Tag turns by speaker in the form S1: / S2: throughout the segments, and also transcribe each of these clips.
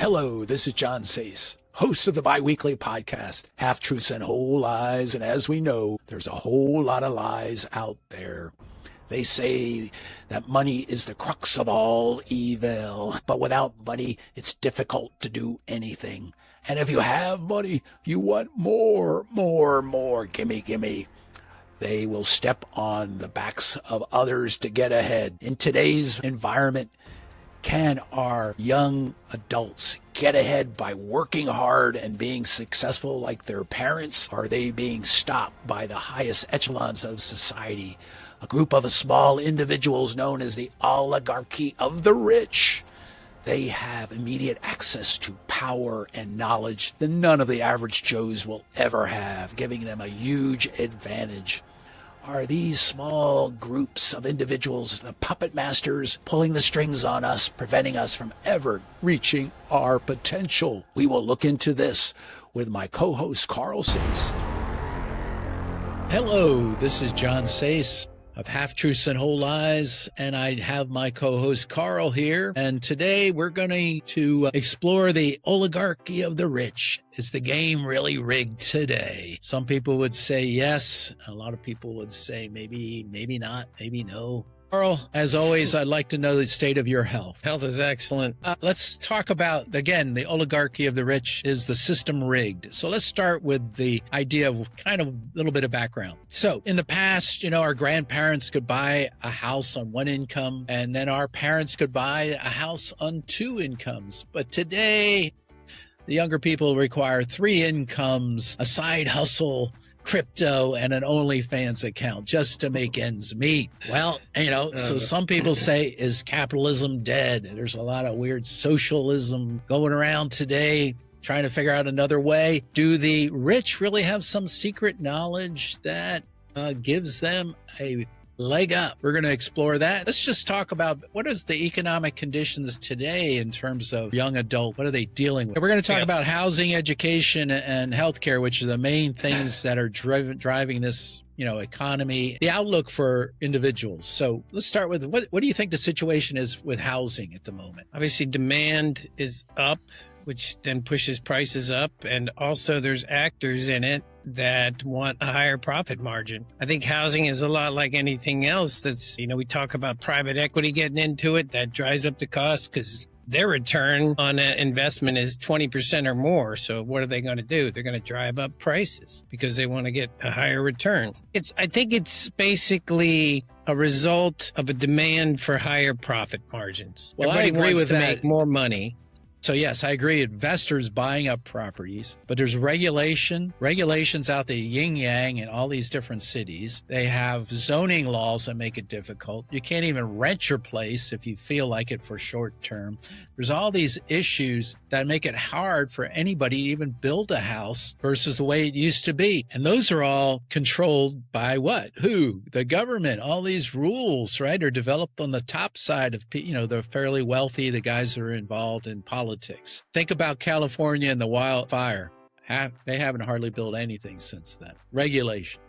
S1: Hello, this is John Sace, host of the bi-weekly podcast, Half Truths and Whole Lies. And as we know, there's a whole lot of lies out there. They say that money is the crux of all evil, but without money, it's difficult to do anything. And if you have money, you want more, gimme. They will step on the backs of others to get ahead. In today's environment, can our young adults get ahead by working hard and being successful like their parents? Are they being stopped by the highest echelons of society? A group of small individuals known as the oligarchy of the rich. They have immediate access to power and knowledge that none of the average Joes will ever have, giving them a huge advantage. Are these small groups of individuals the puppet masters pulling the strings on us, preventing us from ever reaching our potential? We will look into this with my co-host, Carl Sace. Hello, this is John Sace of Half Truths and Whole Lies, and I have my co-host Carl here. And today we're going to explore the oligarchy of the rich. Is the game really rigged today? Some people would say yes. A lot of people would say maybe not, maybe no. Carl, as always, I'd like to know the state of your health.
S2: Health is excellent.
S1: Let's talk about, again, the oligarchy of the rich. Is the system rigged? So let's start with the idea of kind of a little bit of background. So in the past, our grandparents could buy a house on one income, and then our parents could buy a house on two incomes. But today, the younger people require three incomes, a side hustle, crypto, and an OnlyFans account just to make ends meet. Well, so some people say, is capitalism dead? There's a lot of weird socialism going around today, trying to figure out another way. Do the rich really have some secret knowledge that gives them a leg up? We're going to explore that. Let's just talk about what is the economic conditions today in terms of young adult. What are they dealing with? We're going to talk about housing, education, and healthcare, which are the main things that are driving this, economy, the outlook for individuals. So let's start with what do you think the situation is with housing at the moment?
S2: Obviously, demand is up, which then pushes prices up. And also there's actors in it that want a higher profit margin. I think housing is a lot like anything else that's, we talk about private equity getting into it. That drives up the cost because their return on an investment is 20% or more. So what are they going to do? They're going to drive up prices because they want to get a higher return. I think it's basically a result of a demand for higher profit margins.
S1: Well,
S2: Everybody
S1: I agree
S2: wants
S1: with
S2: to
S1: that.
S2: make more money.
S1: So yes, I agree. Investors buying up properties, but there's regulations out the yin yang in all these different cities. They have zoning laws that make it difficult. You can't even rent your place if you feel like it for short term. There's all these issues that make it hard for anybody to even build a house versus the way it used to be. And those are all controlled by what? Who? The government. All these rules, right, are developed on the top side of, the fairly wealthy, the guys that are involved in politics. Think about California and the wildfire. They haven't hardly built anything since then. Regulation.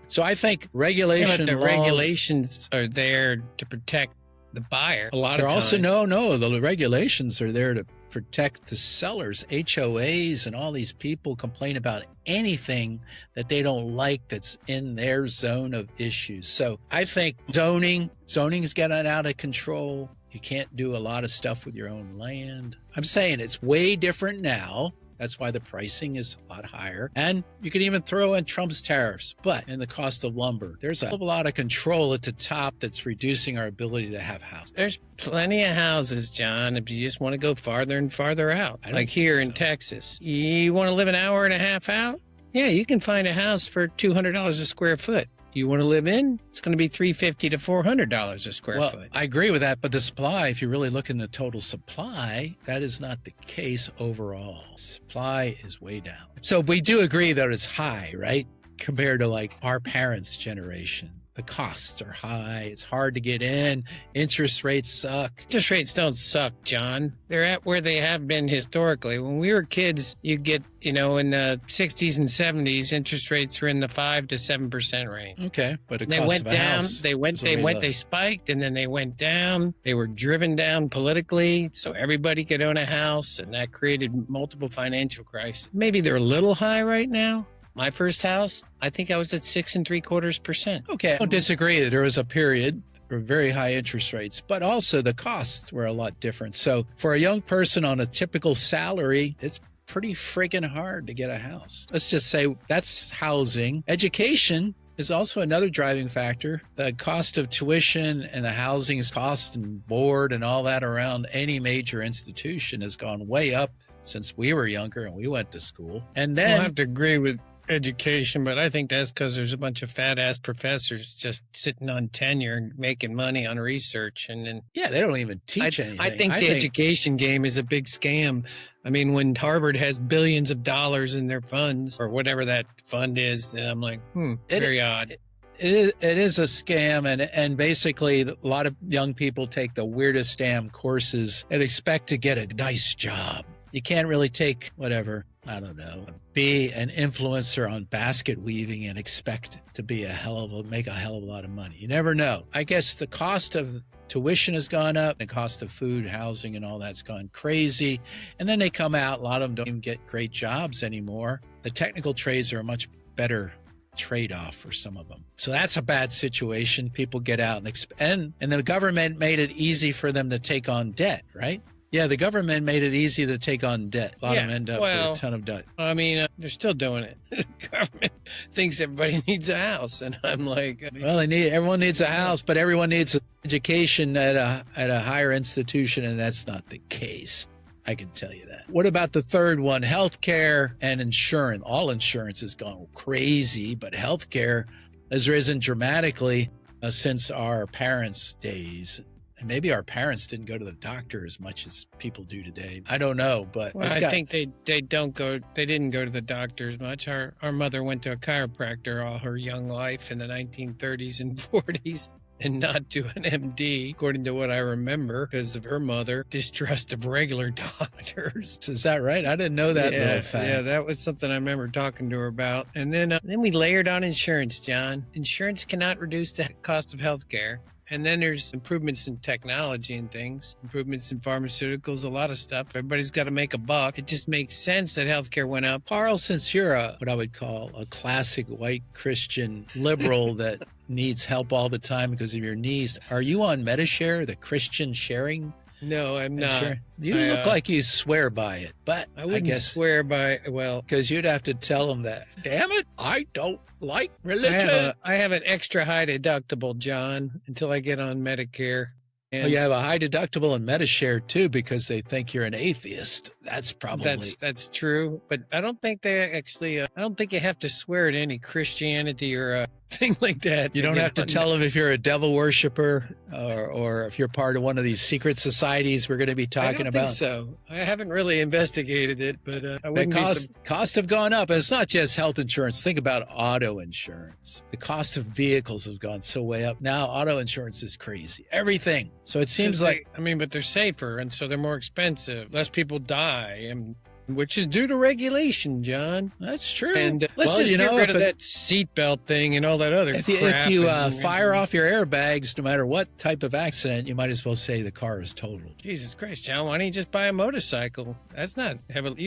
S1: So I think regulation
S2: the
S1: laws,
S2: regulations are there to protect the buyer. A lot
S1: they're
S2: of
S1: also
S2: times.
S1: the regulations are there to protect the sellers. HOAs and all these people complain about anything that they don't like that's in their zone of issues. So I think zoning's getting out of control. You can't do a lot of stuff with your own land. I'm saying it's way different now. That's why the pricing is a lot higher. And you can even throw in Trump's tariffs, but in the cost of lumber, there's a lot of control at the top that's reducing our ability to have houses.
S2: There's plenty of houses, John, if you just want to go farther and farther out. Like here in Texas. You want to live an hour and a half out? Yeah, you can find a house for $200 a square foot. You want to live in, it's going to be $350 to $400 a square foot.
S1: I agree with that, but the supply, if you really look in the total supply, that is not the case overall. Supply is way down. So we do agree that it's high, right? Compared to like our parents' generation. the costs are high. It's hard to get in. Interest rates suck.
S2: Interest rates don't suck, John. They're at where they have been historically. When we were kids, you get, in the 60s and 70s, interest rates were in the 5 to 7% range.
S1: Okay, but
S2: they went down. They spiked, and then they went down. They were driven down politically, so everybody could own a house, and that created multiple financial crises. Maybe they're a little high right now. My first house, I think I was at 6.75%.
S1: Okay, I don't disagree that there was a period for very high interest rates, but also the costs were a lot different. So for a young person on a typical salary, it's pretty freaking hard to get a house. Let's just say that's housing. Education is also another driving factor. The cost of tuition and the housing cost and board and all that around any major institution has gone way up since we were younger and we went to school. And then
S2: I have to agree with education, but I think that's because there's a bunch of fat ass professors just sitting on tenure and making money on research, and then
S1: they don't even teach anything.
S2: I think the education game is a big scam. I mean, when Harvard has billions of dollars in their funds or whatever that fund is, then I'm like, very odd.
S1: It is a scam, and basically a lot of young people take the weirdest damn courses and expect to get a nice job. You can't really take whatever, be an influencer on basket weaving and expect to be make a hell of a lot of money. You never know. I guess the cost of tuition has gone up, the cost of food, housing, and all that's gone crazy. And then they come out, a lot of them don't even get great jobs anymore. The technical trades are a much better trade-off for some of them. So that's a bad situation. People get out and the government made it easy for them to take on debt, right? Yeah, the government made it easy to take on debt. A lot of them end up with a ton of debt.
S2: I mean, they're still doing it. The government thinks everybody needs a house, and I'm like,
S1: everyone needs a house, but everyone needs an education at a higher institution, and that's not the case. I can tell you that. What about the third one? Healthcare and insurance. All insurance has gone crazy, but healthcare has risen dramatically since our parents' days. And maybe our parents didn't go to the doctor as much as people do today. I don't know, but
S2: I think they didn't go to the doctor as much. Our mother went to a chiropractor all her young life in the 1930s and 40s. And not to an MD, according to what I remember, because of her mother distrust of regular doctors.
S1: Is that right? I didn't know that little fact.
S2: Yeah, that was something I remember talking to her about. And then we layered on insurance, John. Insurance cannot reduce the cost of health care. And then there's improvements in technology and things, improvements in pharmaceuticals, a lot of stuff. Everybody's got to make a buck. It just makes sense that healthcare went up.
S1: Carl, since you're what I would call a classic white Christian liberal that needs help all the time because of your knees, are you on Medishare, the Christian sharing?
S2: No, I'm not.
S1: You look like you swear by it, but
S2: I wouldn't swear by,
S1: because you'd have to tell them that, damn it, I don't like religion.
S2: I have an extra high deductible, John, until I get on Medicare.
S1: And you have a high deductible in Medishare too, because they think you're an atheist. That's probably
S2: that's true, but I don't think they actually. I don't think you have to swear to any Christianity or thing like that.
S1: You don't have to tell them if you're a devil worshiper or if you're part of one of these secret societies we're going to be talking about.
S2: I think so. I haven't really investigated it, but I wouldn't
S1: costs have gone up. And it's not just health insurance. Think about auto insurance. The cost of vehicles have gone so way up. Now auto insurance is crazy. Everything. So it seems like,
S2: but they're safer, and so they're more expensive. Less people die, which is due to regulation, John.
S1: That's true.
S2: And let's just get rid of that seatbelt thing and all that other crap.
S1: If you fire off your airbags, no matter what type of accident, you might as well say the car is totaled.
S2: Jesus Christ, John, why don't you just buy a motorcycle? You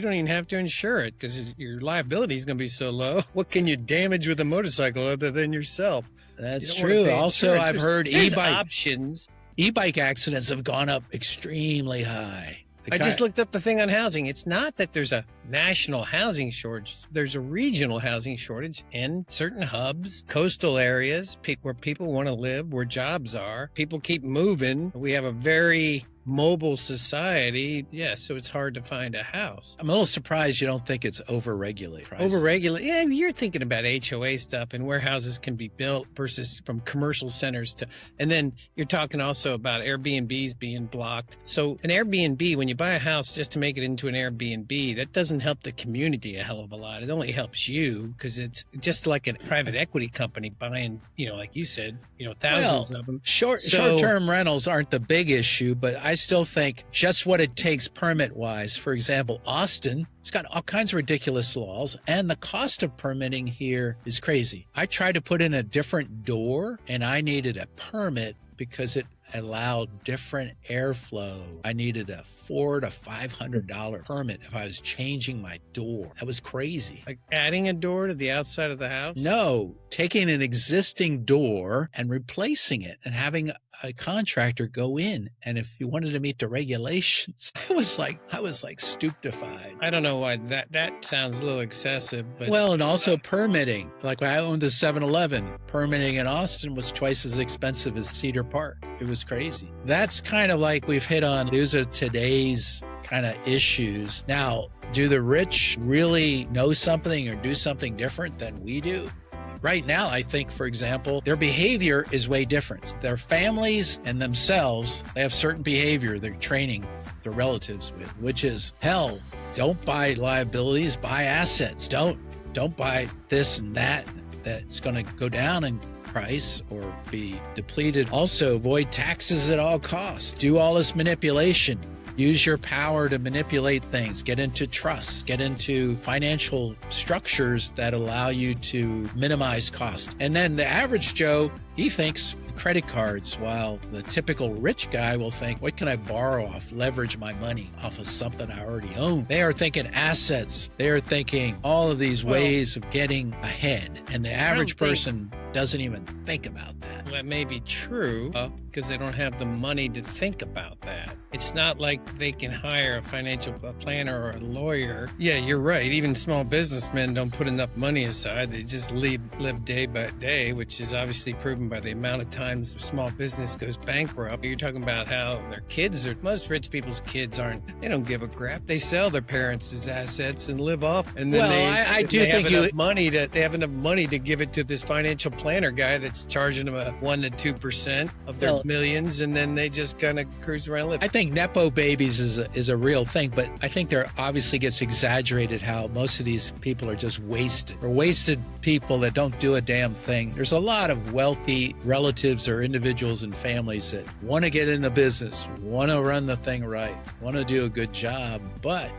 S2: don't even have to insure it because your liability is going to be so low. What can you damage with a motorcycle other than yourself?
S1: That's true. Also, I've heard
S2: options.
S1: E-bike accidents have gone up extremely high.
S2: I just looked up the thing on housing. It's not that there's a national housing shortage. There's a regional housing shortage in certain hubs, coastal areas where people want to live, where jobs are. People keep moving. We have a very mobile society, so it's hard to find a house.
S1: I'm a little surprised you don't think it's overregulated.
S2: Overregulated? Yeah, you're thinking about HOA stuff and where houses can be built versus from commercial centers to, and then you're talking also about Airbnbs being blocked. So an Airbnb, when you buy a house just to make it into an Airbnb, that doesn't help the community a hell of a lot. It only helps you because it's just like a private equity company buying, like you said, thousands of them.
S1: Short-term rentals aren't the big issue, but I still think just what it takes permit-wise. For example, Austin, it's got all kinds of ridiculous laws, and the cost of permitting here is crazy. I tried to put in a different door, and I needed a permit because it allowed different airflow. I needed a $400 to $500 permit if I was changing my door. That was crazy.
S2: Like adding a door to the outside of the house?
S1: No, taking an existing door and replacing it and having a contractor go in. And if you wanted to meet the regulations, I was like stupefied.
S2: I don't know why that sounds a little excessive. But
S1: well, and also permitting. Like when I owned a 7-Eleven, permitting in Austin was twice as expensive as Cedar Park. It was crazy. That's kind of like we've hit on. These are today's kind of issues. Now, do the rich really know something or do something different than we do? Right now, I think, for example, their behavior is way different. Their families and themselves, they have certain behavior they're training their relatives with, which is, hell, don't buy liabilities, buy assets. Don't buy this and that's going to go down in price or be depleted. Also, avoid taxes at all costs. Do all this manipulation. Use your power to manipulate things. Get into trusts. Get into financial structures that allow you to minimize cost. And then the average Joe, he thinks credit cards, while the typical rich guy will think, what can I borrow off, leverage my money off of something I already own? They are thinking assets. They are thinking all of these ways of getting ahead. And the average person doesn't even think about that.
S2: Well, that may be true because they don't have the money to think about that. It's not like they can hire a financial planner or a lawyer. Yeah, you're right. Even small businessmen don't put enough money aside. They just live day by day, which is obviously proven by the amount of times the small business goes bankrupt. You're talking about how their kids are, most rich people's kids they don't give a crap. They sell their parents' assets and live off. And then they have enough money to give it to this financial planner guy that's charging them a 1% to 2% of their millions, and then they just kind of cruise around and live.
S1: I think Nepo babies is a real thing, but I think there obviously gets exaggerated how most of these people are just wasted people that don't do a damn thing. There's a lot of wealthy relatives or individuals and families that want to get in the business, want to run the thing right, want to do a good job,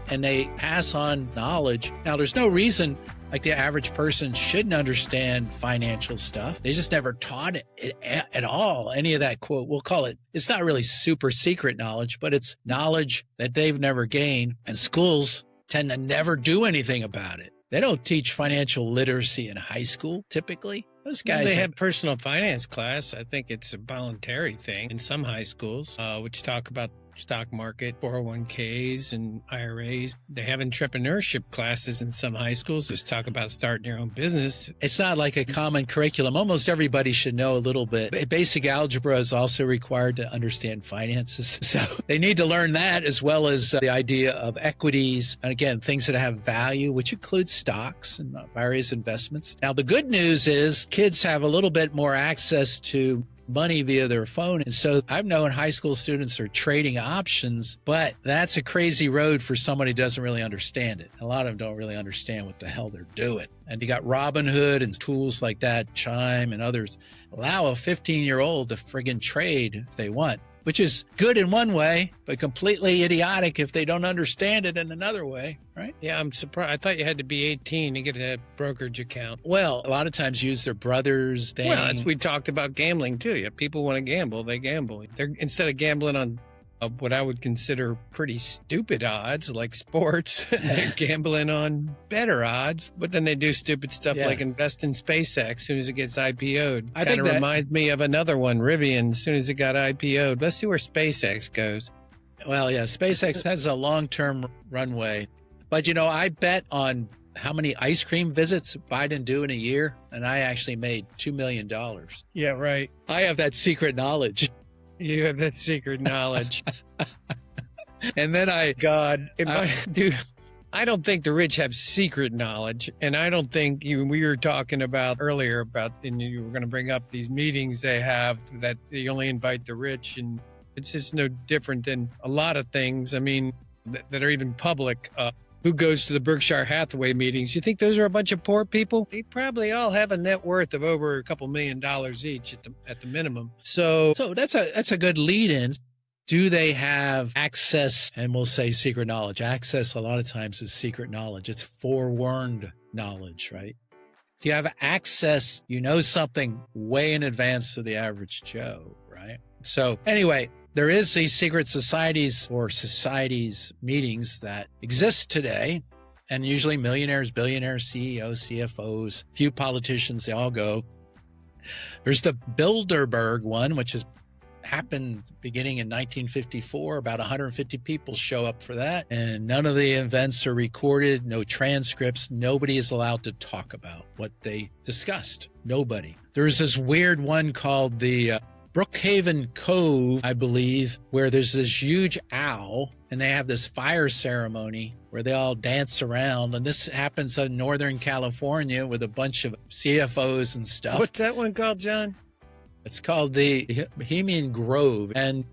S1: and they pass on knowledge. Now, there's no reason like the average person shouldn't understand financial stuff. They just never taught it at all. Any of that, quote, we'll call it, it's not really super secret knowledge, but it's knowledge that they've never gained. And schools tend to never do anything about it. They don't teach financial literacy in high school, typically. Those guys,
S2: they have personal finance class. I think it's a voluntary thing in some high schools, which talk about stock market, 401ks and IRAs. They have entrepreneurship classes in some high schools, which talk about starting your own business.
S1: It's not like a common curriculum. Almost everybody should know a little bit. Basic algebra is also required to understand finances. So they need to learn that, as well as the idea of equities. And again, things that have value, which includes stocks and various investments. Now, the good news is kids have a little bit more access to money via their phone. And so I've known high school students are trading options, but that's a crazy road for somebody who doesn't really understand it. A lot of them don't really understand what the hell they're doing. And you got Robinhood and tools like that, Chime and others, allow a 15-year-old to friggin' trade if they want, which is good in one way, but completely idiotic if they don't understand it in another way, right?
S2: Yeah, I'm surprised. I thought you had to be 18 to get a brokerage account.
S1: Well, a lot of times use their brother's name.
S2: Well, we talked about gambling too. Yeah, people want to gamble, they gamble. Instead of gambling on what I would consider pretty stupid odds like sports, they're gambling on better odds, but then they do stupid stuff like invest in SpaceX as soon as it gets IPO'd. Kind of reminds me of another one, Rivian, as soon as it got IPO'd. Let's see where SpaceX goes.
S1: Well, yeah, SpaceX has a long-term runway. But, I bet on how many ice cream visits Biden do in a year, and I actually made $2 million.
S2: Yeah, right.
S1: I have that secret knowledge.
S2: You have that secret knowledge.
S1: And then
S2: Dude, I don't think the rich have secret knowledge. And I don't think we were talking about earlier and you were going to bring up these meetings they have that they only invite the rich. And it's just no different than a lot of things. I mean, that are even public. Who goes to the Berkshire Hathaway meetings? You think those are a bunch of poor people? They probably all have a net worth of over a couple $1 million each at the minimum. So
S1: that's a good lead in. Do they have access, and we'll say secret knowledge? Access a lot of times is secret knowledge. It's forewarned knowledge, right? If you have access, you know something way in advance of the average Joe, right? So anyway, there is these secret societies or societies meetings that exist today, and usually millionaires, billionaires, CEOs, CFOs, few politicians, they all go. There's the Bilderberg one, which has happened beginning in 1954. About 150 people show up for that, and none of the events are recorded, no transcripts. Nobody is allowed to talk about what they discussed. Nobody. There's this weird one called the Brookhaven Cove, I believe, where there's this huge owl, and they have this fire ceremony where they all dance around. And this happens in Northern California with a bunch of CFOs and stuff.
S2: What's that one called, John?
S1: It's called the Bohemian Grove. And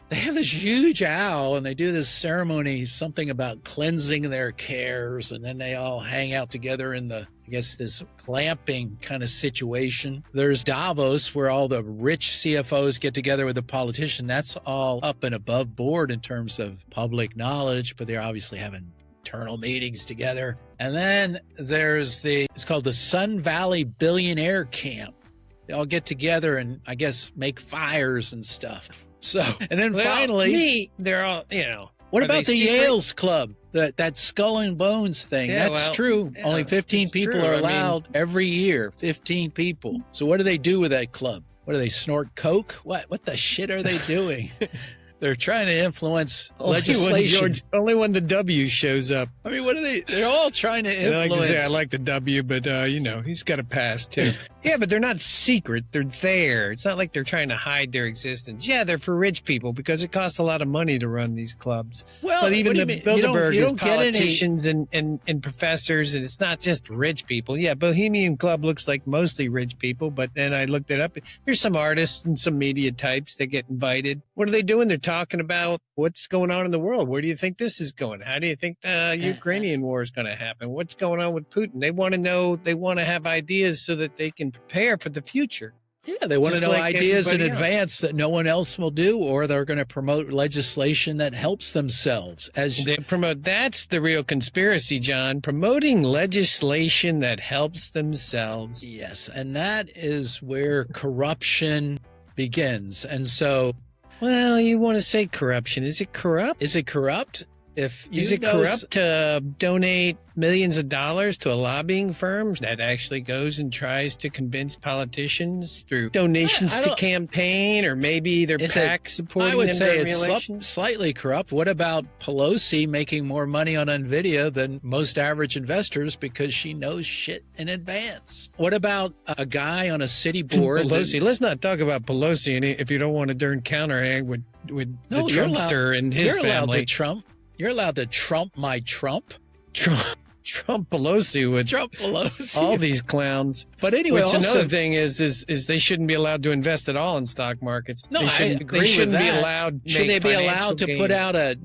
S1: they have this huge owl, and they do this ceremony, something about cleansing their cares. And then they all hang out together in this glamping kind of situation. There's Davos, where all the rich CFOs get together with the politician. That's all up and above board in terms of public knowledge, but they're obviously having internal meetings together. And then there's it's called the Sun Valley Billionaire Camp. They all get together and I guess make fires and stuff. So, and then finally,
S2: they're all,
S1: what about the Yale's Club? That Skull and Bones thing?
S2: Yeah,
S1: that's true.
S2: Yeah,
S1: only 15 people are allowed every year. 15 people. So what do they do with that club? What do they snort coke? What the shit are they doing? They're trying to influence legislation.
S2: Only when the W shows up.
S1: I mean, what are they? They're all trying to influence.
S2: I like the W, but he's got a pass too. Yeah, but they're not secret. They're there. It's not like they're trying to hide their existence. Yeah, they're for rich people because it costs a lot of money to run these clubs.
S1: Well,
S2: but even the Bilderberg is politicians and professors, and it's not just rich people. Yeah, Bohemian Club looks like mostly rich people, but then I looked it up. There's some artists and some media types that get invited. What are they doing? They're talking about what's going on in the world. Where do you think this is going? How do you think the Ukrainian war is going to happen? What's going on with Putin? They want to know. They want to have ideas so that they can prepare for the future.
S1: Yeah, they want to know ideas in advance that no one else will do, or they're going to promote legislation that helps themselves.
S2: That's the real conspiracy, John. Promoting legislation that helps themselves.
S1: Yes, and that is where corruption begins. And so,
S2: well, you want to say corruption. Is it corrupt?
S1: Is it corrupt?
S2: Is it corrupt to donate millions of dollars to a lobbying firm that actually goes and tries to convince politicians through donations to campaign, or maybe their PAC supporting them?
S1: I would say
S2: it's
S1: slightly corrupt. What about Pelosi making more money on NVIDIA than most average investors because she knows shit in advance? What about a guy on a city board?
S2: Pelosi. Let's not talk about Pelosi if you don't want to darn counterhand with the Trumpster and his family.
S1: You're allowed to Trump. You're allowed to Trump my Trump.
S2: Trump Pelosi with
S1: Trump Pelosi.
S2: All these clowns.
S1: But anyway,
S2: another thing is they shouldn't be allowed to invest at all in stock markets.
S1: No, I agree with that. Should they be allowed to put out a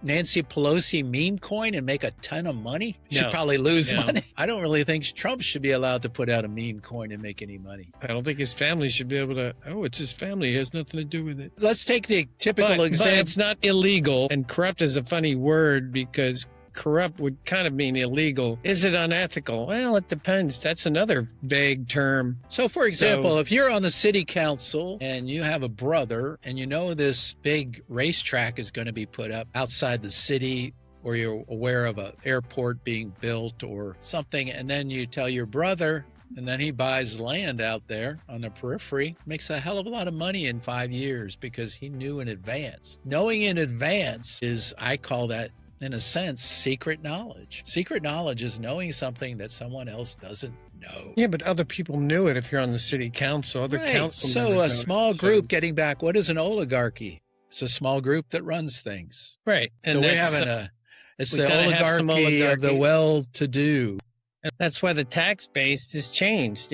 S1: Nancy Pelosi meme coin and make a ton of money? She'd probably lose money. I don't really think Trump should be allowed to put out a meme coin and make any money.
S2: I don't think his family should be able to. Oh, it's his family. It has nothing to do with it.
S1: Let's take the typical example.
S2: But it's not illegal, and corrupt is a funny word because corrupt would kind of mean illegal. Is it unethical? Well, it depends. That's another vague term.
S1: So, for example, if you're on the city council and you have a brother and you know this big racetrack is going to be put up outside the city, or you're aware of an airport being built or something, and then you tell your brother, and then he buys land out there on the periphery, makes a hell of a lot of money in 5 years because he knew in advance. Knowing in advance is, I call that, in a sense, secret knowledge. Secret knowledge is knowing something that someone else doesn't know.
S2: Yeah, but other people knew it if you're on the city council. Other council members.
S1: So a small group, getting back, what is an oligarchy? It's a small group that runs things.
S2: Right. And
S1: So it's
S2: we
S1: the
S2: kinda have some
S1: oligarchy of the
S2: oligarchy.
S1: well-to-do.
S2: And that's why the tax base has changed.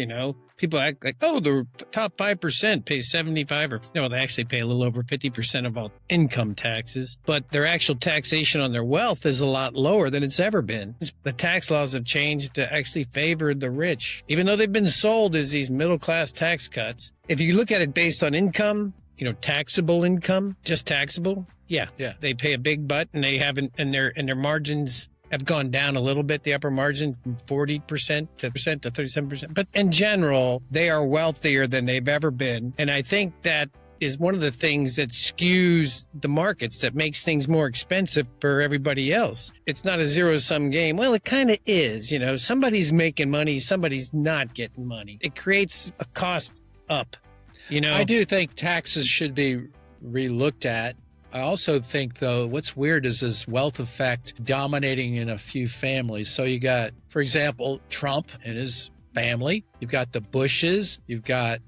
S2: People act like, oh, the top 5% pays 75 or no, they actually pay a little over 50% of all income taxes, but their actual taxation on their wealth is a lot lower than it's ever been. The tax laws have changed to actually favor the rich, even though they've been sold as these middle-class tax cuts. If you look at it based on income, taxable income, just taxable. Yeah. They pay a big butt, and they haven't, and their margins have gone down a little bit, the upper margin from 40% to 37%. But in general, they are wealthier than they've ever been. And I think that is one of the things that skews the markets, that makes things more expensive for everybody else. It's not a zero-sum game. Well, it kind of is. Somebody's making money, somebody's not getting money. It creates a cost up.
S1: I do think taxes should be relooked at. I also think, though, what's weird is this wealth effect dominating in a few families. So you got, for example, Trump and his family. You've got the Bushes. You've got,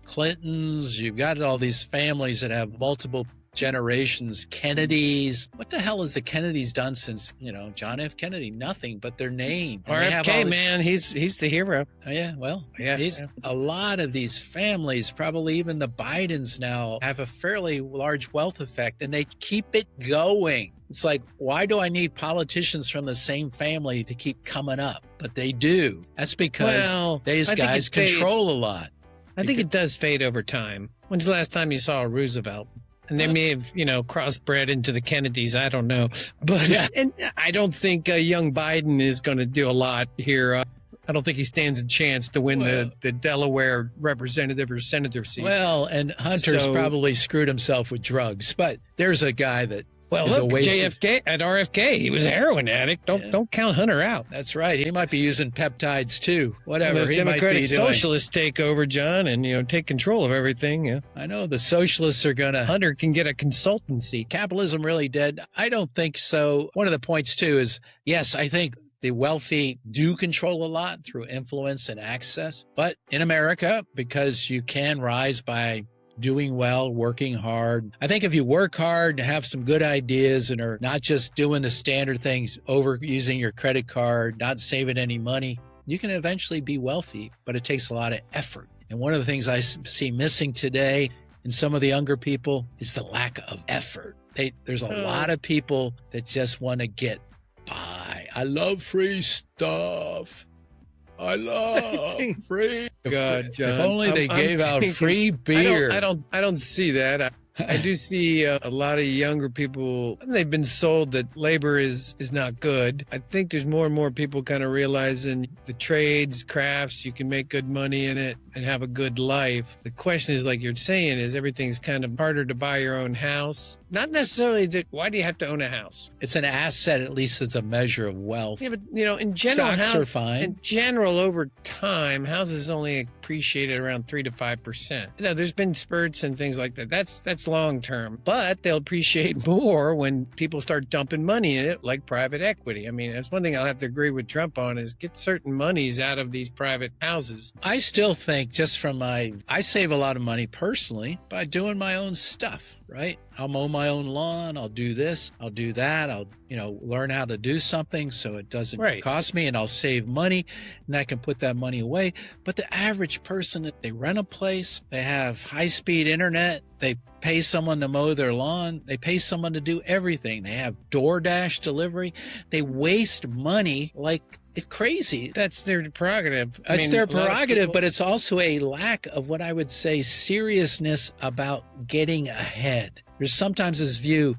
S1: Clintons. You've got all these families that have multiple generations. Kennedys. What the hell has the Kennedys done since, John F. Kennedy? Nothing but their name.
S2: RFK, man, he's the hero.
S1: Oh, yeah. Well,
S2: yeah.
S1: A lot of these families, probably even the Bidens now, have a fairly large wealth effect, and they keep it going. It's like, why do I need politicians from the same family to keep coming up? But they do. That's because these guys control a lot.
S2: I think it does fade over time. When's the last time you saw a Roosevelt? And they may have, crossbred into the Kennedys. I don't know. But and I don't think young Biden is going to do a lot here. I don't think he stands a chance to win the Delaware representative or senator seat.
S1: Well, and Hunter's probably screwed himself with drugs. But there's a guy that
S2: JFK at RFK, he was a heroin addict. Don't count Hunter out.
S1: That's right. He might be using peptides too. Whatever
S2: those
S1: he
S2: Democratic
S1: might be doing.
S2: Socialists take over, John, and take control of everything. Yeah.
S1: I know the socialists are gonna.
S2: Hunter can get a consultancy.
S1: Capitalism really dead? I don't think so. One of the points too is, yes, I think the wealthy do control a lot through influence and access. But in America, because you can rise by doing well, working hard. I think if you work hard and have some good ideas and are not just doing the standard things, overusing your credit card, not saving any money, you can eventually be wealthy, but it takes a lot of effort. And one of the things I see missing today in some of the younger people is the lack of effort. There's a lot of people that just want to get by. I love free stuff. I love free.
S2: God, John.
S1: If only they gave out free beer.
S2: I don't see that. I do see a lot of younger people. They've been sold that labor is not good. I think there's more and more people kind of realizing the trades, crafts, you can make good money in it and have a good life. The question is, like you're saying, is everything's kind of harder to buy your own house. Not necessarily that. Why do you have to own a house?
S1: It's an asset, at least as a measure of wealth.
S2: Yeah, but in general,
S1: stocks are fine.
S2: In general, over time, houses only appreciated around 3 to 5%. There's been spurts and things like that. That's long term, but they'll appreciate more when people start dumping money in it, like private equity. I mean, that's one thing I'll have to agree with Trump on, is get certain monies out of these private houses.
S1: I still think, just from I save a lot of money personally by doing my own stuff, right? I'll mow my own lawn. I'll do this. I'll do that. I'll, learn how to do something so it doesn't cost me, and I'll save money, and I can put that money away. But the average person, they rent a place, they have high-speed internet, they pay someone to mow their lawn, they pay someone to do everything. They have DoorDash delivery. They waste money like it's crazy.
S2: That's their prerogative.
S1: It's their prerogative, but it's also a lack of what I would say seriousness about getting ahead. There's sometimes this view,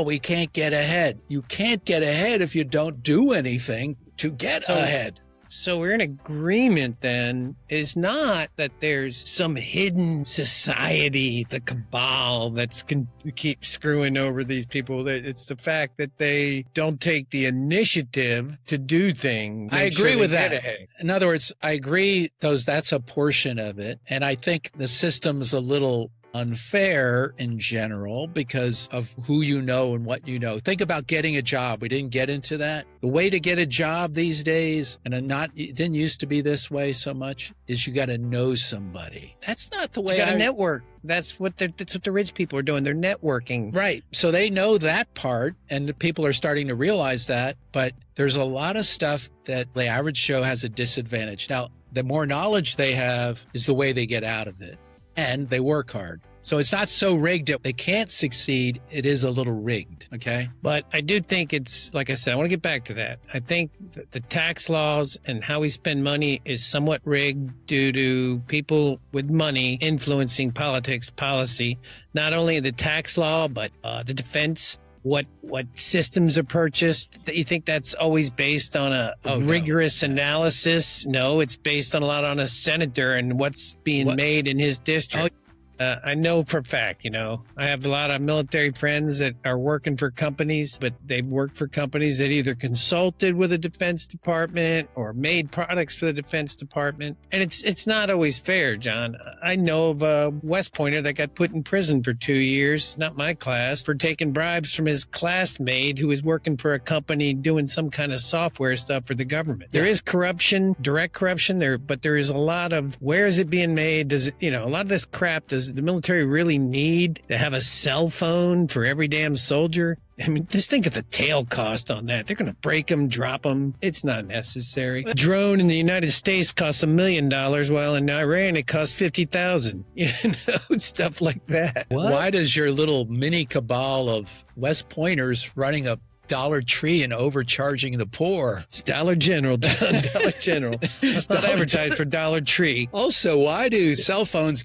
S1: we can't get ahead. You can't get ahead if you don't do anything to get ahead.
S2: So we're in agreement then. It's not that there's some hidden society, the cabal, that's can keep screwing over these people. It's the fact that they don't take the initiative to do things.
S1: I agree with that. In other words, I agree that's a portion of it. And I think the system's a little unfair in general because of who you know and what you know. Think about getting a job. We didn't get into that. The way to get a job these days, and it didn't used to be this way so much, is you got to know somebody. That's not the way
S2: You got to network. That's what the rich people are doing. They're networking.
S1: Right. So they know that part, and the people are starting to realize that. But there's a lot of stuff that the average Joe has a disadvantage. Now, the more knowledge they have is the way they get out of it. And they work hard. So it's not so rigged that they can't succeed. It is a little rigged. Okay.
S2: But I do think it's, like I said, I want to get back to that. I think the tax laws and how we spend money is somewhat rigged due to people with money influencing policy, not only the tax law, but the defense. What systems are purchased? You think that's always based on a rigorous analysis? No, it's based on a lot on a senator and what's being made in his district. I know for a fact, I have a lot of military friends that are working for companies, but they've worked for companies that either consulted with the Defense Department or made products for the Defense Department. And it's not always fair, John. I know of a West Pointer that got put in prison for 2 years, not my class, for taking bribes from his classmate who was working for a company doing some kind of software stuff for the government. There is corruption, direct corruption there, but there is a lot of where is it being made? Does it, a lot of this crap, does the military really need to have a cell phone for every damn soldier? I mean, just think of the tail cost on that. They're going to break them, drop them. It's not necessary. A drone in the United States costs $1 million, while in Iran it costs $50,000. Stuff like that.
S1: Why does your little mini cabal of West Pointers running a Dollar Tree and overcharging the poor?
S2: It's Dollar General, John. Dollar General. Let's not advertise for Dollar Tree.
S1: Also, why do cell phones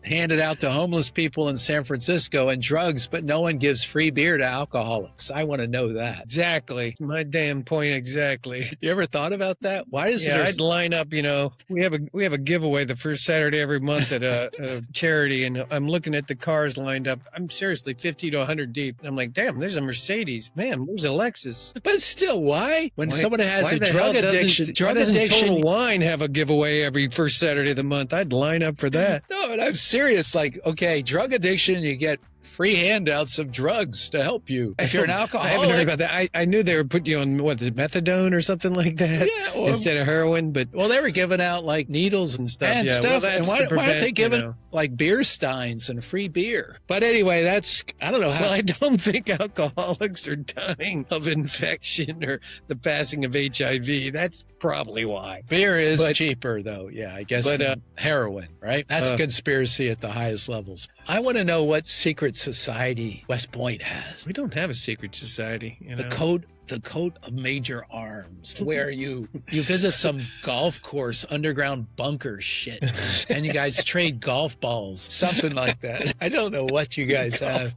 S1: handed out to homeless people in San Francisco and drugs, but no one gives free beer to alcoholics? I want to know that.
S2: Exactly. My damn point exactly.
S1: You ever thought about that? Why is there...
S2: I'd line up, we have a giveaway the first Saturday every month at a charity, and I'm looking at the cars lined up. I'm seriously 50 to 100 deep. And I'm like, damn, there's a Mercedes. Man, where's a Lexus?
S1: But still, why? When someone has a drug addiction...
S2: Why doesn't Total Wine have a giveaway every first Saturday of the month? I'd line up for that.
S1: No, and I'm serious. Like, okay, drug addiction, you get free handouts of drugs to help you. If you're an alcoholic.
S2: I haven't heard about that. I knew they were putting you on, methadone or something like that?
S1: Yeah.
S2: Instead of heroin, but...
S1: Well, they were giving out, like, needles and stuff. And stuff.
S2: Well,
S1: and why aren't they giving, like, beer steins and free beer? But anyway, I don't know how...
S2: Well, I don't think alcoholics are dying of infection or the passing of HIV. That's probably why.
S1: Beer is cheaper, though. Yeah, I guess. But heroin, right? That's a conspiracy at the highest levels. I want to know what secret society West Point has.
S2: We don't have a secret society.
S1: The coat of major arms, where you visit some golf course, underground bunker shit, and you guys trade golf balls, something like that. I don't know what you guys have.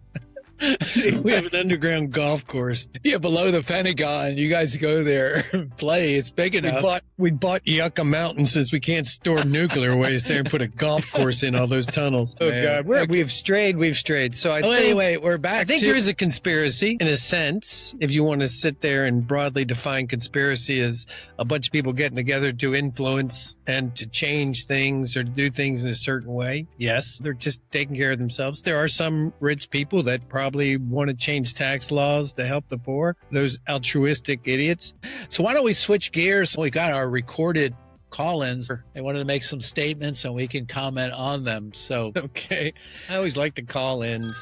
S2: We have an underground golf course.
S1: Yeah, below the Pentagon. You guys go there and play. It's big enough.
S2: We bought Yucca Mountain since we can't store nuclear waste there and put a golf course in all those tunnels. Oh, man. God. We've strayed. So
S1: anyway, we're back.
S2: I think there is a conspiracy in a sense. If you want to sit there and broadly define conspiracy as a bunch of people getting together to influence and to change things or to do things in a certain way. Yes, they're just taking care of themselves. There are some rich people that probably want to change tax laws to help the poor, those altruistic idiots.
S1: So why don't we switch gears? We got our recorded call-ins. They wanted to make some statements and we can comment on them. So
S2: okay, I always like the call-ins.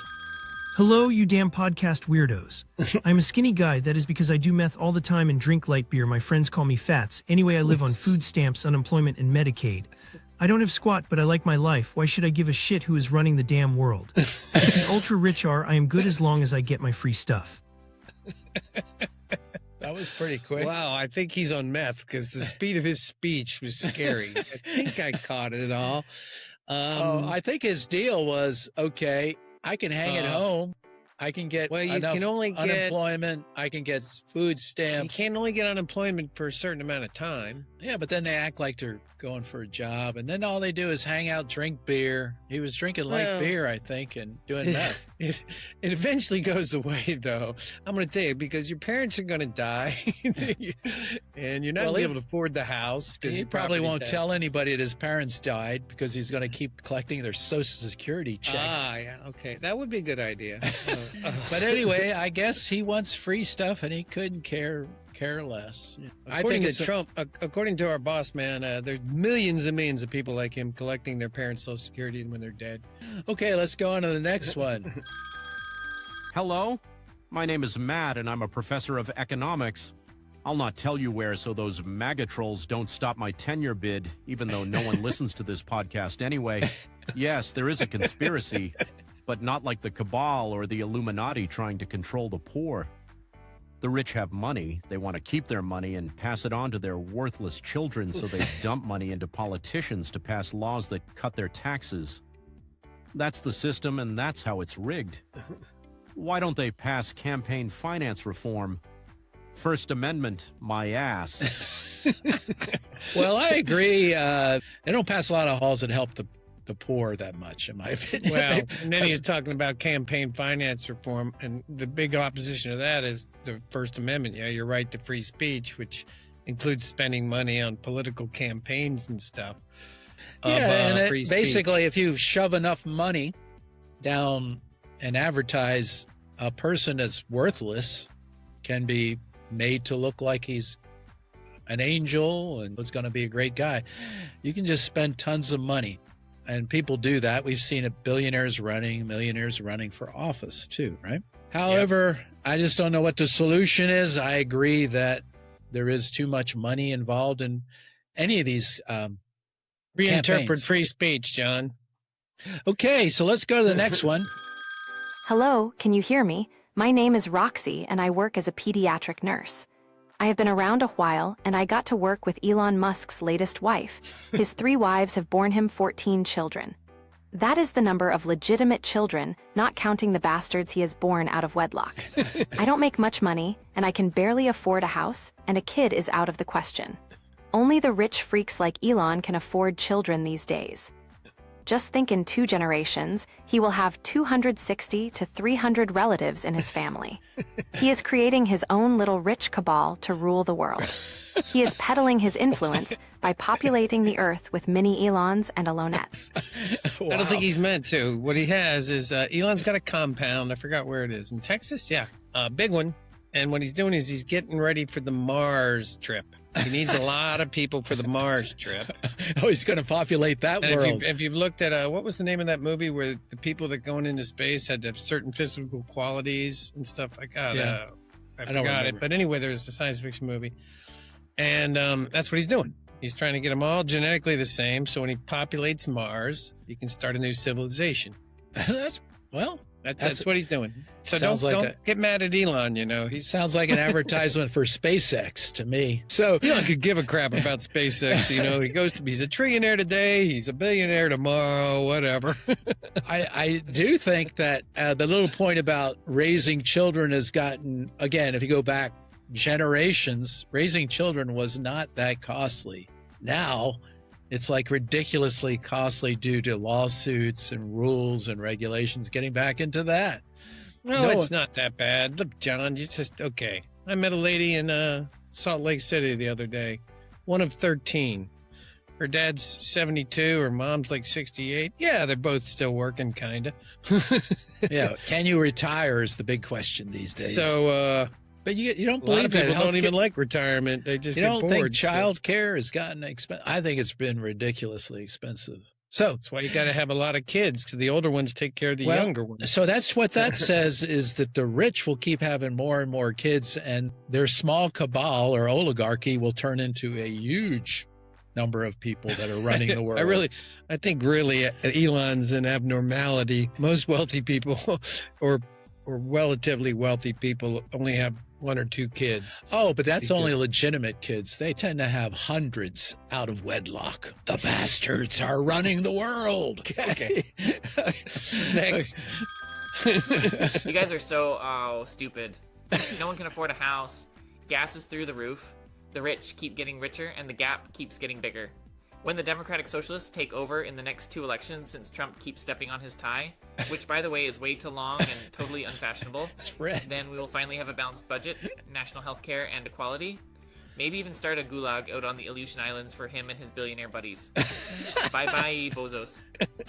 S3: Hello, you damn podcast weirdos. I'm a skinny guy. That is because I do meth all the time and drink light beer. My friends call me Fats. Anyway, I live on food stamps, unemployment, and Medicaid. I don't have squat, but I like my life. Why should I give a shit who is running the damn world? If the ultra rich are, I am good as long as I get my free stuff.
S1: That was pretty quick.
S2: Wow, I think he's on meth because the speed of his speech was scary. I think I caught it all.
S1: I think his deal was, okay, I can hang at home I can get
S2: Well, you
S1: enough
S2: can only get-
S1: unemployment. I can get food
S2: You
S1: stamps.
S2: can't only get unemployment for a certain amount of time.
S1: Yeah, but then they act like they're going for a job, and then all they do is hang out, drink beer. He was drinking light
S2: Well-
S1: beer, I think, and doing meth.
S2: It eventually goes away, though. I'm going to tell you, because your parents are going to die, and you're not
S1: Well,
S2: going to be
S1: he-
S2: able to afford the house. 'cause
S1: He
S2: your
S1: probably
S2: property
S1: won't
S2: tax.
S1: tell anybody that his parents died because he's going to keep collecting their Social Security checks.
S2: Ah, yeah, okay. That would be a good idea.
S1: But anyway, I guess he wants free stuff, and he couldn't care less. I
S2: According
S1: think
S2: to
S1: it's
S2: Trump, according to our boss man, there's millions and millions of people like him collecting their parents' Social Security when they're dead.
S1: okay. Let's go on to the next one.
S4: Hello, my name is Matt, and I'm a professor of economics. I'll not tell you where so those MAGA trolls don't stop my tenure bid, even though no one listens to this podcast anyway. Yes, there is a conspiracy, but not like the cabal or the Illuminati trying to control the poor. The rich have money, they want to keep their money and pass it on to their worthless children, so they dump money into politicians to pass laws that cut their taxes. That's the system, and that's how it's rigged. Why don't they pass campaign finance reform? First Amendment, my ass.
S1: Well, I agree. They don't pass a lot of laws that help the poor that much, in my opinion.
S2: Well, and then he's talking about campaign finance reform, and the big opposition to that is the First Amendment. Yeah, your right to free speech, which includes spending money on political campaigns and stuff.
S1: Yeah, and
S2: free
S1: basically,
S2: speech.
S1: if you shove enough money down and advertise, a person that's worthless can be made to look like he's an angel and was going to be a great guy. You can just spend tons of money, and people do that. We've seen it, billionaires running, millionaires running for office too, right? However, I just don't know what the solution is. I agree that there is too much money involved in any of these
S2: Reinterpret
S1: campaigns.
S2: free speech, John.
S1: Okay, so let's go to the next one.
S5: Hello, can you hear me? My name is Roxy, and I work as a pediatric nurse. I have been around a while, and I got to work with Elon Musk's latest wife. His 3 wives have borne him 14 children. That is the number of legitimate children, not counting the bastards he has born out of wedlock. I don't make much money, and I can barely afford a house, and a kid is out of the question. Only the rich freaks like Elon can afford children these days. Just think in 2 generations, he will have 260 to 300 relatives in his family. He is creating his own little rich cabal to rule the world. He is peddling his influence by populating the earth with mini Elons and a Lonette.
S2: I don't think he's meant to. What he has is Elon's got a compound. I forgot where it is. In Texas? Yeah. A big one. And what he's doing is he's getting ready for the Mars trip. He needs a lot of people for the Mars trip.
S1: Oh, he's going to populate that
S2: And
S1: world.
S2: if you've looked at, what was the name of that movie where the people that going into space had to have certain physical qualities and stuff like that?
S1: Yeah.
S2: I
S1: don't
S2: forgot
S1: remember.
S2: it. But anyway, there's a science fiction movie. And that's what he's doing. He's trying to get them all genetically the same. So when he populates Mars, he can start a new civilization.
S1: That's
S2: That's what he's doing. So
S1: Sounds
S2: don't
S1: like
S2: get mad at Elon. You know,
S1: he sounds like an advertisement for SpaceX to me. So
S2: Elon could give a crap about SpaceX. You know, he's a trillionaire today. He's a billionaire tomorrow, whatever.
S1: I do think that the little point about raising children has gotten, again, if you go back generations, raising children was not that costly. Now it's like ridiculously costly due to lawsuits and rules and regulations. Getting back into that.
S2: No, it's not that bad. Look, John, you just okay. I met a lady in Salt Lake City the other day, one of 13. Her dad's 72, her mom's like 68. Yeah, they're both still working, kind of.
S1: Yeah. Can you retire is the big question these days.
S2: So,
S1: but you don't
S2: a lot
S1: believe
S2: of
S1: that
S2: people don't
S1: healthcare-
S2: even like retirement. They just
S1: You
S2: get
S1: don't
S2: bored.
S1: think
S2: so
S1: child care has gotten expensive? I think it's been ridiculously expensive. So
S2: that's why you got to have a lot of kids, because the older ones take care of the younger ones.
S1: So that's what that says, is that the rich will keep having more and more kids, and their small cabal or oligarchy will turn into a huge number of people that are running the world.
S2: I think really Elon's an abnormality. Most wealthy people or relatively wealthy people only have 1 or 2 kids.
S1: Oh, but that's only legitimate kids. They tend to have hundreds out of wedlock. The bastards are running the world. Okay.
S2: Next.
S6: You guys are so stupid. No one can afford a house. Gas is through the roof. The rich keep getting richer, and the gap keeps getting bigger. When the Democratic Socialists take over in the next 2 elections, since Trump keeps stepping on his tie, which, by the way, is way too long and totally unfashionable, then we will finally have a balanced budget, national health care, and equality. Maybe even start a gulag out on the Aleutian Islands for him and his billionaire buddies. Bye-bye, bozos.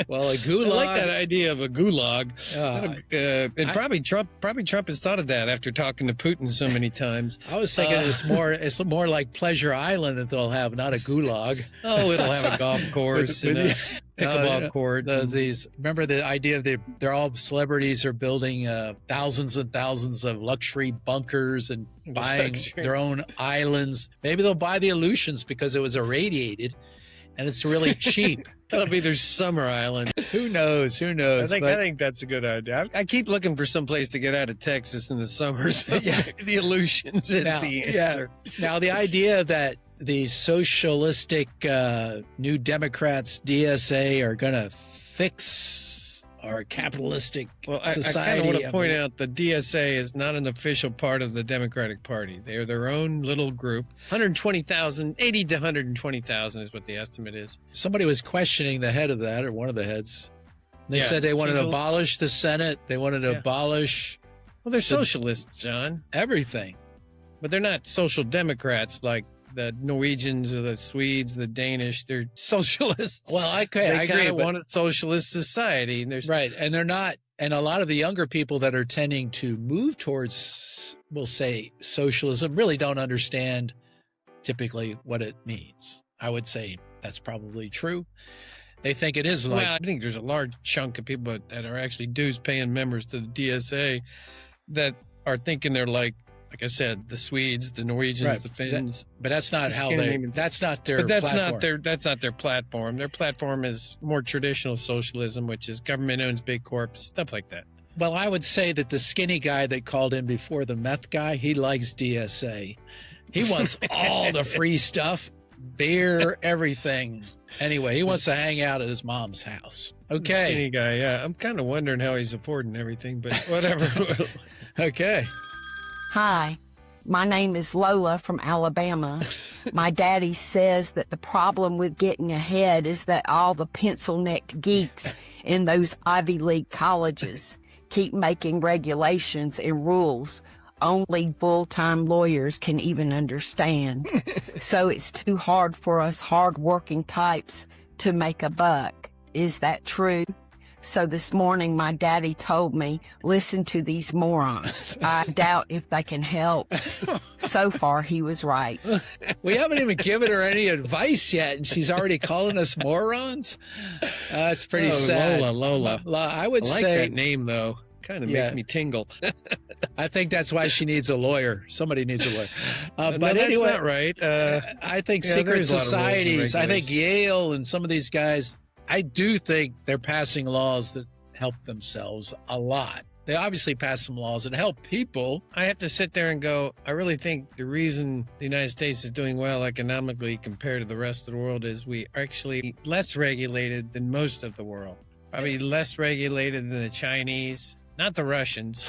S1: Well, a gulag.
S2: I like that idea of a gulag. And probably Trump has thought of that after talking to Putin so many times.
S1: I was thinking it's more like Pleasure Island that they'll have, not a gulag.
S2: Oh, it'll have a golf course and a pickleball court.
S1: Remember the idea of they're all celebrities are building thousands and thousands of luxury bunkers and buying their own islands. Maybe they'll buy the Aleutians because it was irradiated and it's really cheap.
S2: That'll be their summer island.
S1: Who knows? I
S2: think that's a good idea. I keep looking for some place to get out of Texas in the summer. So the Aleutians is the answer.
S1: Yeah. Now, the idea that the socialistic New Democrats, DSA, are going to fix our capitalistic society.
S2: I kind of want to point out the DSA is not an official part of the Democratic Party. They are their own little group. 120,000, 80 to 120,000 is what the estimate is.
S1: Somebody was questioning the head of that, or one of the heads. They said they wanted to abolish the Senate. They wanted to abolish.
S2: Well, they're socialists, John.
S1: Everything.
S2: But they're not social democrats like the Norwegians or the Swedes, the Danish. They're socialists.
S1: Well, I agree.
S2: They want a socialist society. And
S1: right. And they're not. And a lot of the younger people that are tending to move towards, we'll say, socialism really don't understand typically what it means. I would say that's probably true. They think it is like.
S2: Well, I think there's a large chunk of people that are actually dues paying members to the DSA that are thinking they're like I said, the Swedes, the Norwegians, the Finns.
S1: But that's not how that's not their platform.
S2: That's not their platform. Their platform is more traditional socialism, which is government owns big corps, stuff like that.
S1: Well, I would say that the skinny guy that called in before, the meth guy, he likes DSA. He wants all the free stuff, beer, everything. Anyway, he wants to hang out at his mom's house. Okay.
S2: The skinny guy, yeah. I'm kind of wondering how he's affording everything, but whatever.
S1: Okay.
S7: Hi, my name is Lola from Alabama. My daddy says that the problem with getting ahead is that all the pencil-necked geeks in those Ivy League colleges keep making regulations and rules only full-time lawyers can even understand. So it's too hard for us hard-working types to make a buck. Is that true? So this morning, my daddy told me, listen to these morons. I doubt if they can help. So far, he was right.
S1: We haven't even given her any advice yet, and she's already calling us morons? It's pretty sad.
S2: Lola.
S1: I would
S2: like
S1: say
S2: that name, though. Kind of makes me tingle.
S1: I think that's why she needs a lawyer. Somebody needs a lawyer.
S2: But
S1: anyway,
S2: that's not right.
S1: I think secret societies, I think Yale and some of these guys, I do think they're passing laws that help themselves a lot. They obviously pass some laws that help people.
S2: I have to sit there and go, I really think the reason the United States is doing well economically compared to the rest of the world is we are actually less regulated than most of the world. Probably less regulated than the Chinese. Not the Russians.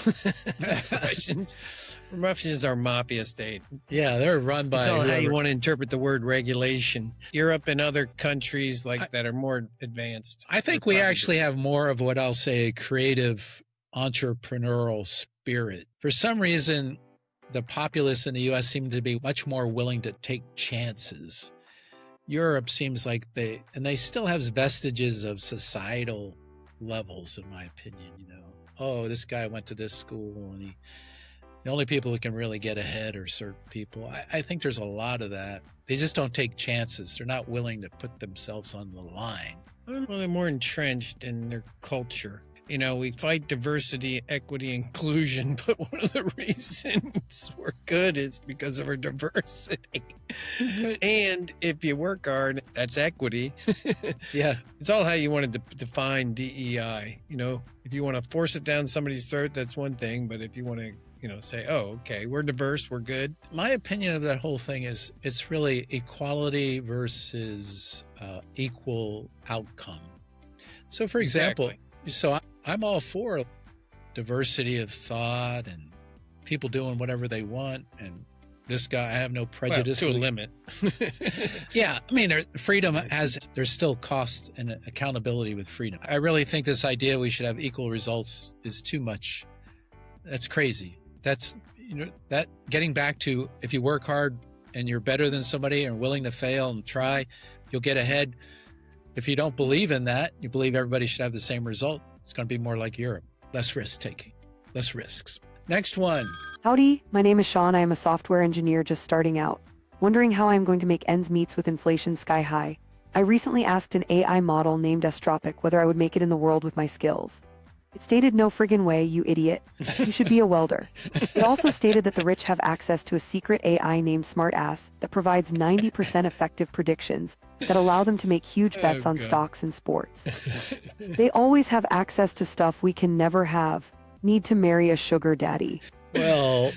S2: Russians are mafia state.
S1: Yeah, they're run by.
S2: That's all how you want to interpret the word regulation. Europe and other countries that are more advanced.
S1: I think we actually have more of what I'll say a creative entrepreneurial spirit. For some reason, the populace in the U.S. seem to be much more willing to take chances. Europe seems like they still have vestiges of societal levels, in my opinion, Oh, this guy went to this school, and the only people who can really get ahead are certain people. I think there's a lot of that. They just don't take chances. They're not willing to put themselves on the line.
S2: Well, they're more entrenched in their culture. We fight diversity, equity, inclusion, but one of the reasons we're good is because of our diversity. And if you work hard, that's equity.
S1: Yeah.
S2: It's all how you want to define DEI. If you want to force it down somebody's throat, that's one thing. But if you want to, say, oh, okay, we're diverse, we're good.
S1: My opinion of that whole thing is it's really equality versus equal outcome. So, for example, I'm all for diversity of thought and people doing whatever they want. And this guy, I have no prejudice.
S2: Well, to a limit.
S1: Yeah. I mean, freedom there's still costs and accountability with freedom. I really think this idea we should have equal results is too much. That's crazy. That's, that getting back to, if you work hard and you're better than somebody and willing to fail and try, you'll get ahead. If you don't believe in that, you believe everybody should have the same result, it's going to be more like Europe. Less risk taking, less risks. Next one.
S8: Howdy, my name is Sean. I am a software engineer just starting out, wondering how I am going to make ends meet with inflation sky high. I recently asked an AI model named Estropic whether I would make it in the world with my skills. It stated, "No friggin' way, you idiot. You should be a welder." It also stated that the rich have access to a secret AI named Smartass that provides 90% effective predictions that allow them to make huge bets on stocks and sports. They always have access to stuff we can never have. Need to marry a sugar daddy.
S1: Well,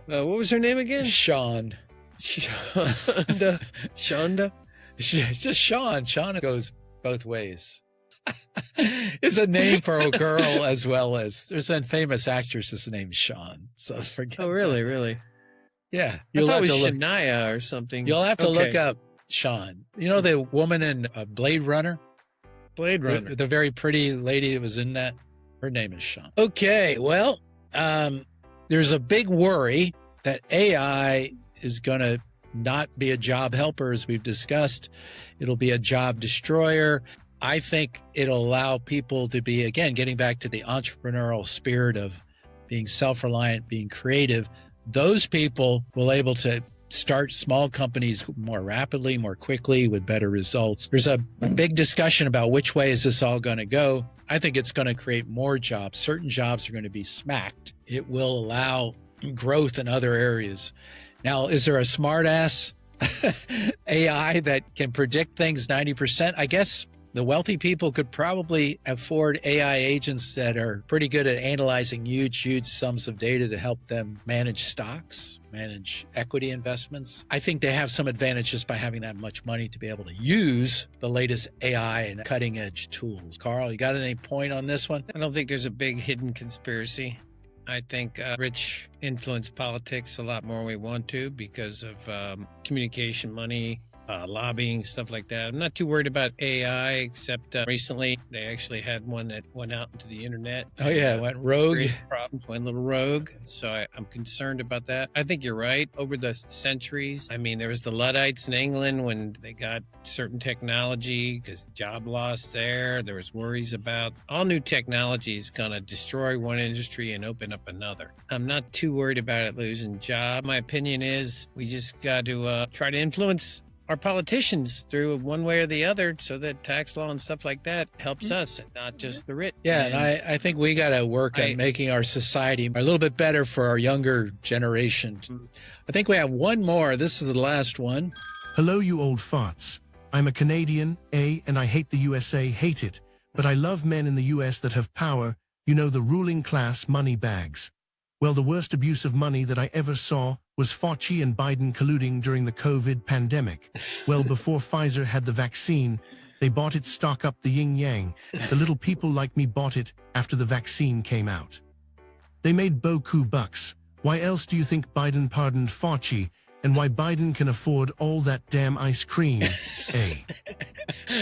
S2: what was her name again?
S1: Sean.
S2: Shonda. Shonda?
S1: Just Sean. Sean goes both ways. It's a name for a girl as well as there's a famous actress named Sean. So forget.
S2: Oh, really? Really?
S1: Yeah.
S2: I thought it was Shania or something.
S1: You'll have to look up Sean. You know the woman in Blade Runner?
S2: Blade Runner.
S1: The very pretty lady that was in that? Her name is Sean. Okay. Well, there's a big worry that AI is going to not be a job helper, as we've discussed. It'll be a job destroyer. I think it'll allow people to be, again, getting back to the entrepreneurial spirit of being self-reliant, being creative. Those people will be able to start small companies more rapidly, more quickly, with better results. There's a big discussion about which way is this all going to go. I think it's going to create more jobs. Certain jobs are going to be smacked. It will allow growth in other areas. Now, is there a smart ass AI that can predict things 90%? I guess the wealthy people could probably afford AI agents that are pretty good at analyzing huge sums of data to help them manage stocks, manage equity investments. I think they have some advantage just by having that much money to be able to use the latest AI and cutting edge tools. Carl, you got any point on this one?
S2: I don't think there's a big hidden conspiracy. I think rich influence politics a lot more than we want to because of communication money, lobbying, stuff like that. I'm not too worried about AI, except recently they actually had one that went out into the internet.
S1: Oh, yeah, went rogue.
S2: Problems, went a little rogue. So I'm concerned about that. I think you're right. Over the centuries, I mean, there was the Luddites in England when they got certain technology because job loss there. There was worries about all new technology is going to destroy one industry and open up another. I'm not too worried about it losing job. My opinion is we just got to try to influence our politicians through one way or the other so that tax law and stuff like that helps us and not just the rich.
S1: Yeah, and I think we got to work on making our society a little bit better for our younger generation. I think we have one more. This is the last one.
S3: Hello, you old farts. I'm a Canadian, and I hate the USA, hate it. But I love men in the US that have power, you know, the ruling class money bags. Well, the worst abuse of money that I ever saw was Fauci and Biden colluding during the COVID pandemic. Well, before Pfizer had the vaccine, they bought it stock up the yin-yang. The little people like me bought it after the vaccine came out. They made beaucoup bucks. Why else do you think Biden pardoned Fauci? And why Biden can afford all that damn ice cream,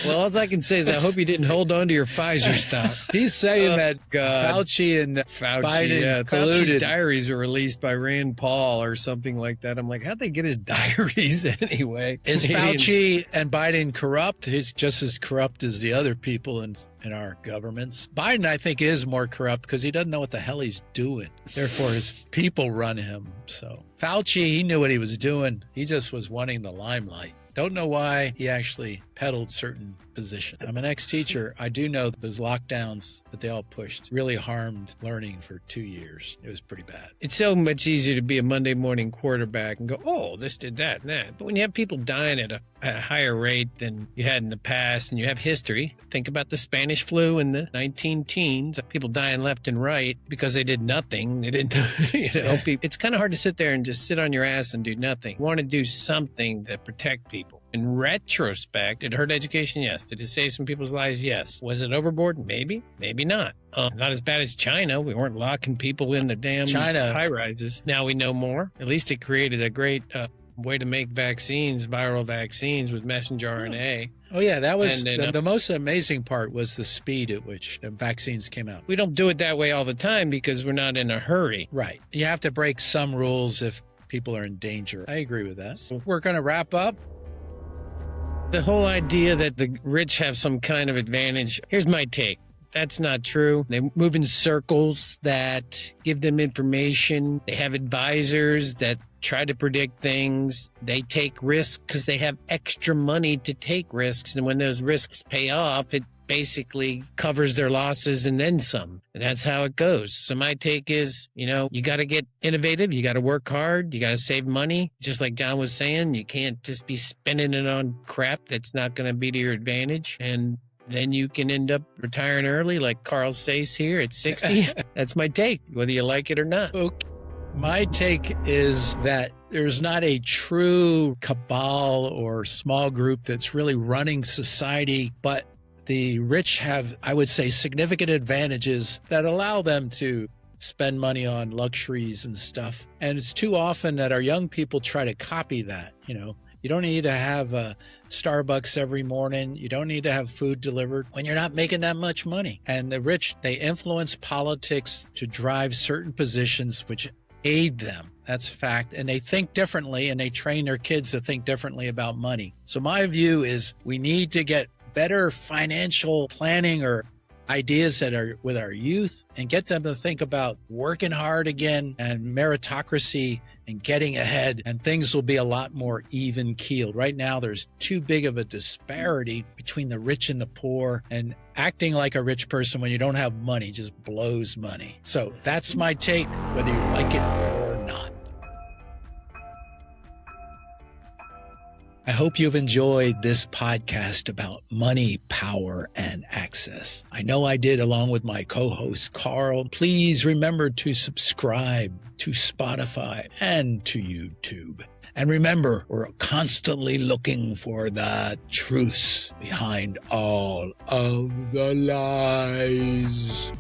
S2: Well, all I can say is I hope you didn't hold on to your Pfizer stock.
S1: He's saying that Fauci and Biden colluded.
S2: Fauci's diaries were released by Rand Paul or something like that. I'm like, how'd they get his diaries anyway?
S1: Is Fauci and Biden corrupt? He's just as corrupt as the other people in our governments. Biden, I think, is more corrupt because he doesn't know what the hell he's doing. Therefore, his people run him. So Fauci, he knew what he was doing. He just was wanting the limelight. Don't know why he actually peddled certain positions. I'm an ex-teacher. I do know that those lockdowns that they all pushed really harmed learning for 2 years. It was pretty bad.
S2: It's so much easier to be a Monday morning quarterback and go, oh, this did that and that. But when you have people dying at a higher rate than you had in the past and you have history, think about the Spanish flu in the 19-teens, people dying left and right because they did nothing. They didn't, It's kind of hard to sit there and just sit on your ass and do nothing. You want to do something to protect people. In retrospect, it hurt education, yes. Did it save some people's lives? Yes. Was it overboard? Maybe, maybe not. Not as bad as China. We weren't locking people in the damn high rises. Now we know more. At least it created a great way to make vaccines, viral vaccines with messenger RNA.
S1: Oh, yeah, that was the most amazing part was the speed at which the vaccines came out.
S2: We don't do it that way all the time because we're not in a hurry.
S1: Right. You have to break some rules if people are in danger. I agree with that. So we're going to wrap up.
S2: The whole idea that the rich have some kind of advantage, here's my take. That's not true. They move in circles that give them information. They have advisors that try to predict things. They take risks because they have extra money to take risks. And when those risks pay off, it basically covers their losses and then some. And that's how it goes. So my take is, you got to get innovative. You got to work hard. You got to save money. Just like John was saying, you can't just be spending it on crap that's not going to be to your advantage. And then you can end up retiring early like Carl says here at 60. That's my take, whether you like it or not.
S1: Okay. My take is that there's not a true cabal or small group that's really running society, but the rich have, I would say, significant advantages that allow them to spend money on luxuries and stuff. And it's too often that our young people try to copy that. You don't need to have a Starbucks every morning. You don't need to have food delivered when you're not making that much money. And the rich, they influence politics to drive certain positions which aid them. That's a fact. And they think differently, and they train their kids to think differently about money. So my view is we need to get better financial planning or ideas that are with our youth and get them to think about working hard again and meritocracy and getting ahead, and things will be a lot more even keeled. Right now, there's too big of a disparity between the rich and the poor, and acting like a rich person when you don't have money just blows money. So that's my take, whether you like it or not. I hope you've enjoyed this podcast about money, power, and access. I know I did, along with my co-host, Carl. Please remember to subscribe to Spotify and to YouTube. And remember, we're constantly looking for the truths behind all of the lies.